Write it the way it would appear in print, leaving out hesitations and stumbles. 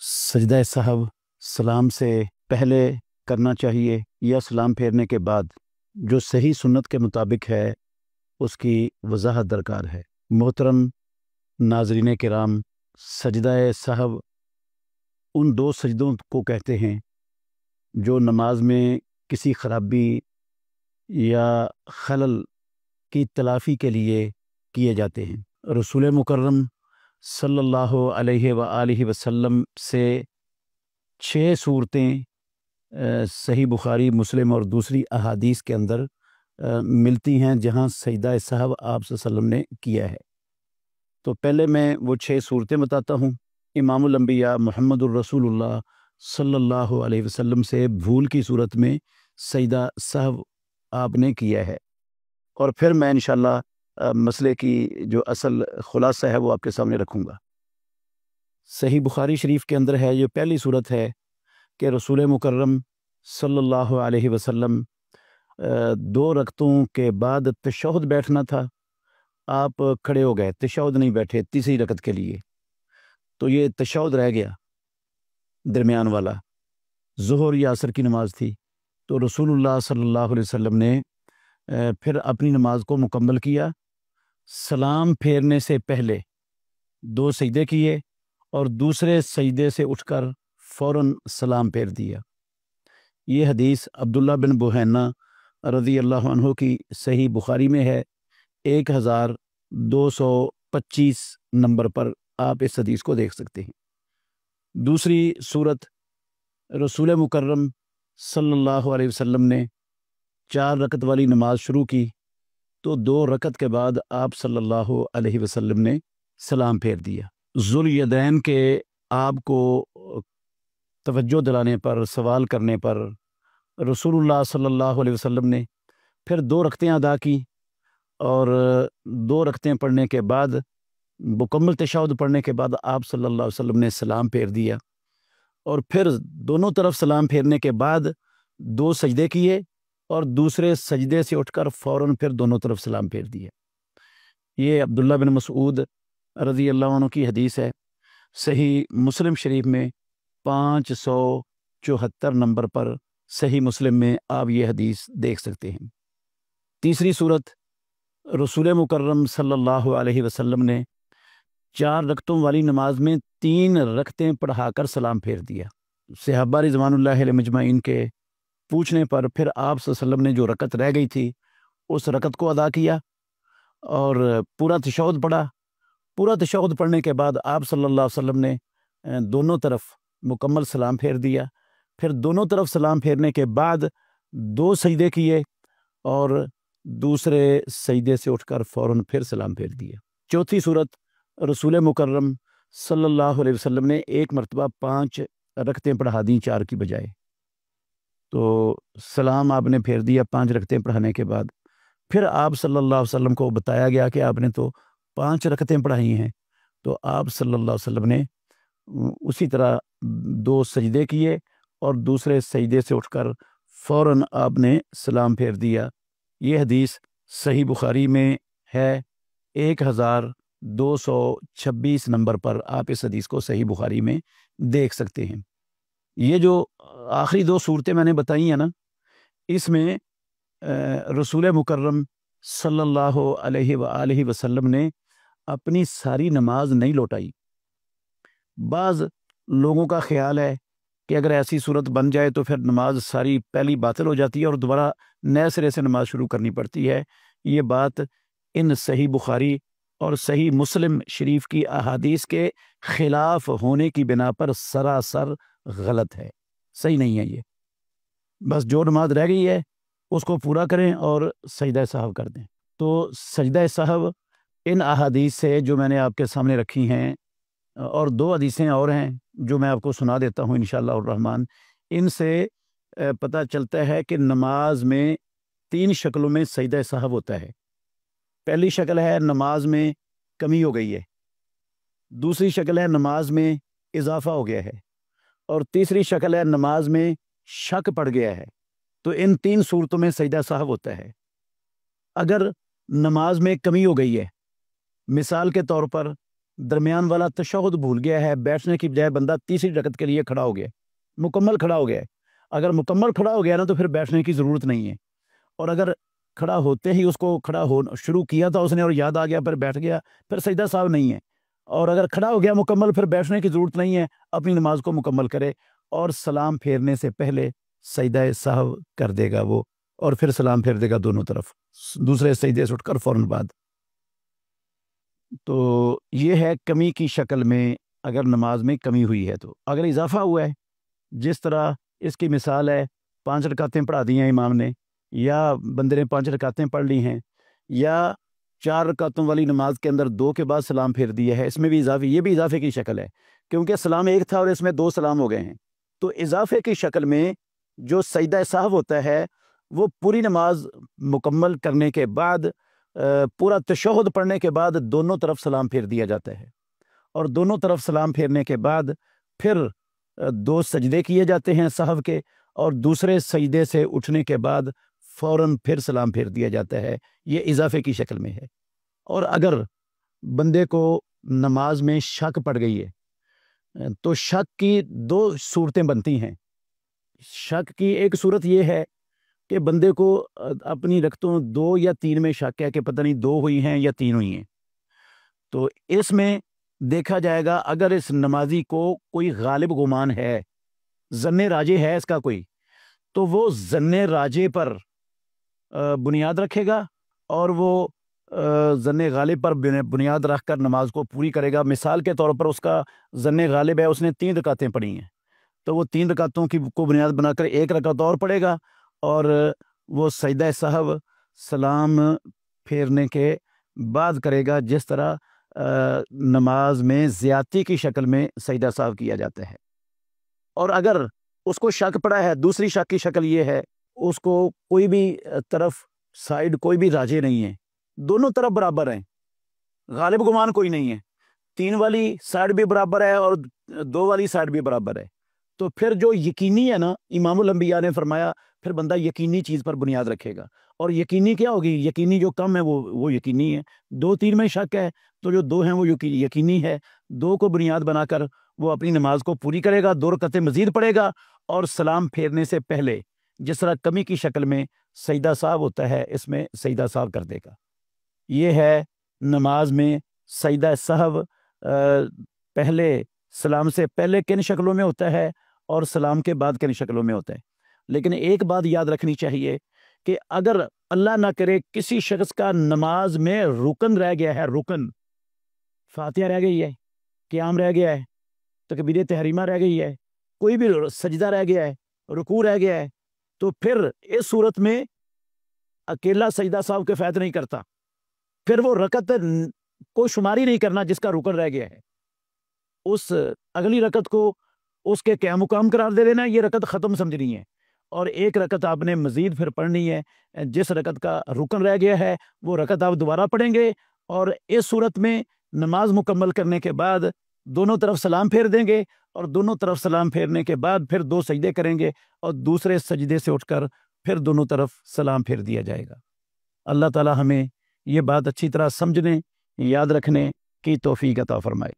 سجدہ سہو سلام سے پہلے کرنا چاہیے یا سلام پھیرنے کے بعد؟ جو صحیح سنت کے مطابق ہے اس کی وضاحت درکار ہے۔ محترم ناظرین کرام، سجدہ سہو ان دو سجدوں کو کہتے ہیں جو نماز میں کسی خرابی یا خلل کی تلافی کے لیے کیے جاتے ہیں۔ رسول مکرم صلی اللہ علیہ وآلہ وسلم سے 6 صورتیں صحیح بخاری، مسلم اور دوسری احادیث کے اندر ملتی ہیں جہاں سجدہ سہو آپ صلی اللہ علیہ وسلم نے کیا ہے۔ تو پہلے میں وہ 6 صورتیں بتاتا ہوں۔ امام الانبیاء محمد الرسول اللہ صلی اللہ علیہ وسلم سے بھول کی صورت میں سجدہ سہو آپ نے کیا ہے، اور پھر میں انشاءاللہ مسئلے کی جو اصل خلاصہ ہے وہ آپ کے سامنے رکھوں گا۔ صحیح بخاری شریف کے اندر ہے، یہ پہلی صورت ہے کہ رسول مکرم صلی اللہ علیہ وسلم 2 رکعتوں کے بعد تشہد بیٹھنا تھا، آپ کھڑے ہو گئے، تشہد نہیں بیٹھے تیسری رکعت کے لیے، تو یہ تشہد رہ گیا درمیان والا۔ ظہر یا عصر کی نماز تھی، تو رسول اللہ صلی اللہ علیہ وسلم نے پھر اپنی نماز کو مکمل کیا۔ سلام پھیرنے سے پہلے 2 سجدے کیے اور دوسرے سجدے سے اٹھ کر فوراً سلام پھیر دیا۔ یہ حدیث عبداللہ بن بحینہ رضی اللہ عنہ کی صحیح بخاری میں ہے، 1225 نمبر پر آپ اس حدیث کو دیکھ سکتے ہیں۔ دوسری صورت، رسول مکرم صلی اللہ علیہ وسلم نے 4 رکعت والی نماز شروع کی، تو 2 رکعت کے بعد آپ صلی اللہ علیہ وسلم نے سلام پھیر دیا۔ ذوالیدین کے آپ کو توجہ دلانے پر، سوال کرنے پر رسول اللہ صلی اللہ علیہ وسلم نے پھر 2 رکعتیں ادا کی، اور 2 رکعتیں پڑھنے کے بعد، مکمل تشہد پڑھنے کے بعد آپ صلی اللہ علیہ وسلم نے سلام پھیر دیا، اور پھر دونوں طرف سلام پھیرنے کے بعد 2 سجدے کیے اور دوسرے سجدے سے اٹھ کر فوراً پھر دونوں طرف سلام پھیر دیا۔ یہ عبداللہ بن مسعود رضی اللہ عنہ کی حدیث ہے، صحیح مسلم شریف میں 574 نمبر پر صحیح مسلم میں آپ یہ حدیث دیکھ سکتے ہیں۔ تیسری صورت، رسول مکرم صلی اللہ علیہ وسلم نے 4 رکعتوں والی نماز میں 3 رکعتیں پڑھا کر سلام پھیر دیا۔ صحابہ رضوان اللہ علیہ مجمعین کے پوچھنے پر پھر آپ صلی اللہ علیہ وسلم نے جو رکعت رہ گئی تھی اس رکعت کو ادا کیا اور پورا تشہد پڑھا۔ پورا تشہد پڑھنے کے بعد آپ صلی اللہ علیہ وسلم نے دونوں طرف مکمل سلام پھیر دیا، پھر دونوں طرف سلام پھیرنے کے بعد 2 سجدے کیے اور دوسرے سجدے سے اٹھ کر فوراً پھر سلام پھیر دیا۔ چوتھی صورت، رسول مکرم صلی اللہ علیہ وسلم نے 1 مرتبہ 5 رکعتیں پڑھا دیں 4 کی بجائے، تو سلام آپ نے پھیر دیا 5 رکعتیں پڑھانے کے بعد۔ پھر آپ صلی اللہ علیہ وسلم کو بتایا گیا کہ آپ نے تو 5 رکعتیں پڑھائی ہیں، تو آپ صلی اللہ علیہ وسلم نے اسی طرح 2 سجدے کیے اور دوسرے سجدے سے اٹھ کر فوراً آپ نے سلام پھیر دیا۔ یہ حدیث صحیح بخاری میں ہے، 1226 نمبر پر آپ اس حدیث کو صحیح بخاری میں دیکھ سکتے ہیں۔ یہ جو آخری 2 صورتیں میں نے بتائی ہیں نا، اس میں رسول مکرم صلی اللہ علیہ وآلہ وسلم نے اپنی ساری نماز نہیں لوٹائی۔ بعض لوگوں کا خیال ہے کہ اگر ایسی صورت بن جائے تو پھر نماز ساری پہلی باطل ہو جاتی ہے اور دوبارہ نئے سرے سے نماز شروع کرنی پڑتی ہے۔ یہ بات ان صحیح بخاری اور صحیح مسلم شریف کی احادیث کے خلاف ہونے کی بنا پر سراسر غلط ہے، صحیح نہیں ہے۔ یہ بس جو نماز رہ گئی ہے اس کو پورا کریں اور سجدہ سہو کر دیں۔ تو سجدہ سہو ان احادیث سے جو میں نے آپ کے سامنے رکھی ہیں، اور 2 حدیثیں اور ہیں جو میں آپ کو سنا دیتا ہوں انشاءاللہ الرحمن، ان سے پتہ چلتا ہے کہ نماز میں 3 شکلوں میں سجدہ سہو ہوتا ہے۔ پہلی شکل ہے نماز میں کمی ہو گئی ہے، دوسری شکل ہے نماز میں اضافہ ہو گیا ہے، اور تیسری شکل ہے نماز میں شک پڑ گیا ہے۔ تو ان 3 صورتوں میں سجدہ سہو ہوتا ہے۔ اگر نماز میں کمی ہو گئی ہے، مثال کے طور پر درمیان والا تشہد بھول گیا ہے، بیٹھنے کی بجائے بندہ تیسری رکعت کے لیے کھڑا ہو گیا، مکمل کھڑا ہو گیا ہے، اگر مکمل کھڑا ہو گیا نا تو پھر بیٹھنے کی ضرورت نہیں ہے، اور اگر کھڑا ہوتے ہی اس کو کھڑا ہو شروع کیا تھا اس نے اور یاد آ گیا پھر بیٹھ گیا، پھر سجدہ سہو نہیں ہے، اور اگر کھڑا ہو گیا مکمل پھر بیٹھنے کی ضرورت نہیں ہے، اپنی نماز کو مکمل کرے اور سلام پھیرنے سے پہلے سجدہ سہو کر دے گا وہ، اور پھر سلام پھیر دے گا دونوں طرف دوسرے سجدے سے اٹھ کر فوراً بعد۔ تو یہ ہے کمی کی شکل میں، اگر نماز میں کمی ہوئی ہے تو۔ اگر اضافہ ہوا ہے، جس طرح اس کی مثال ہے 5 رکعتیں پڑھا دی ہیں امام نے، یا بندے نے 5 رکعتیں پڑھ لی ہیں، یا 4 رکعتوں والی نماز کے اندر 2 کے بعد سلام پھیر دیا ہے، اس میں بھی اضافے، یہ بھی اضافے کی شکل ہے، کیونکہ سلام ایک تھا اور اس میں 2 سلام ہو گئے ہیں، تو اضافے کی شکل میں جو سجدہ سہو ہوتا ہے وہ پوری نماز مکمل کرنے کے بعد، پورا تشہد پڑھنے کے بعد دونوں طرف سلام پھیر دیا جاتا ہے، اور دونوں طرف سلام پھیرنے کے بعد پھر 2 سجدے کیے جاتے ہیں سہو کے، اور دوسرے سجدے سے اٹھنے کے بعد فوراً پھر سلام پھیر دیا جاتا ہے، یہ اضافے کی شکل میں ہے۔ اور اگر بندے کو نماز میں شک پڑ گئی ہے تو شک کی 2 صورتیں بنتی ہیں۔ شک کی ایک صورت یہ ہے کہ بندے کو اپنی رکعتوں 2 یا 3 میں شک ہے کہ پتہ نہیں 2 ہوئی ہیں یا 3 ہوئی ہیں، تو اس میں دیکھا جائے گا اگر اس نمازی کو کوئی غالب گمان ہے، ظن راجح ہے اس کا کوئی، تو وہ ظن راجح پر بنیاد رکھے گا، اور وہ ظن غالب پر بنیاد رکھ کر نماز کو پوری کرے گا۔ مثال کے طور پر اس کا ظن غالب ہے، اس نے 3 رکعتیں پڑھی ہیں، تو وہ 3 رکعتوں کی کو بنیاد بنا کر 1 رکعت اور پڑھے گا، اور وہ سجدہ سہو سلام پھیرنے کے بعد کرے گا، جس طرح نماز میں زیادتی کی شکل میں سجدہ سہو کیا جاتا ہے۔ اور اگر اس کو شک پڑا ہے، دوسری شک کی شکل یہ ہے، اس کو کوئی بھی طرف سائیڈ کوئی بھی راجح نہیں ہے، دونوں طرف برابر ہیں، غالب گمان کوئی نہیں ہے، 3 والی سائیڈ بھی برابر ہے اور 2 والی سائیڈ بھی برابر ہے، تو پھر جو یقینی ہے نا، امام الانبیاء نے فرمایا پھر بندہ یقینی چیز پر بنیاد رکھے گا، اور یقینی کیا ہوگی؟ یقینی جو کم ہے وہ یقینی ہے، 2-3 میں شک ہے تو جو 2 ہیں وہ یقینی ہے، 2 کو بنیاد بنا کر وہ اپنی نماز کو پوری کرے گا، 2 رکعتیں مزید پڑھے گا، اور سلام پھیرنے سے پہلے جس طرح کمی کی شکل میں سجدہ سہو ہوتا ہے اس میں سجدہ سہو کر دے گا۔ یہ ہے نماز میں سجدہ سہو پہلے سلام سے پہلے کن شکلوں میں ہوتا ہے اور سلام کے بعد کن شکلوں میں ہوتا ہے۔ لیکن ایک بات یاد رکھنی چاہیے کہ اگر اللہ نہ کرے کسی شخص کا نماز میں رکن رہ گیا ہے، رکن، فاتحہ رہ گئی ہے، قیام رہ گیا ہے، تکبیر تحریمہ رہ گئی ہے، کوئی بھی سجدہ رہ گیا ہے، رکوع رہ گیا ہے، تو پھر اس صورت میں اکیلا سجدہ سہو کفایت نہیں کرتا، پھر وہ رکعت کو شمار ہی نہیں کرنا جس کا رکن رہ گیا ہے، اس اگلی رکعت کو اس کے قیام مقام قرار دے دینا، یہ رکعت ختم سمجھنی ہے، اور 1 رکعت آپ نے مزید پھر پڑھنی ہے، جس رکعت کا رکن رہ گیا ہے وہ رکعت آپ دوبارہ پڑھیں گے، اور اس صورت میں نماز مکمل کرنے کے بعد دونوں طرف سلام پھیر دیں گے، اور دونوں طرف سلام پھیرنے کے بعد پھر 2 سجدے کریں گے، اور دوسرے سجدے سے اٹھ کر پھر دونوں طرف سلام پھیر دیا جائے گا۔ اللہ تعالی ہمیں یہ بات اچھی طرح سمجھنے، یاد رکھنے کی توفیق عطا فرمائے۔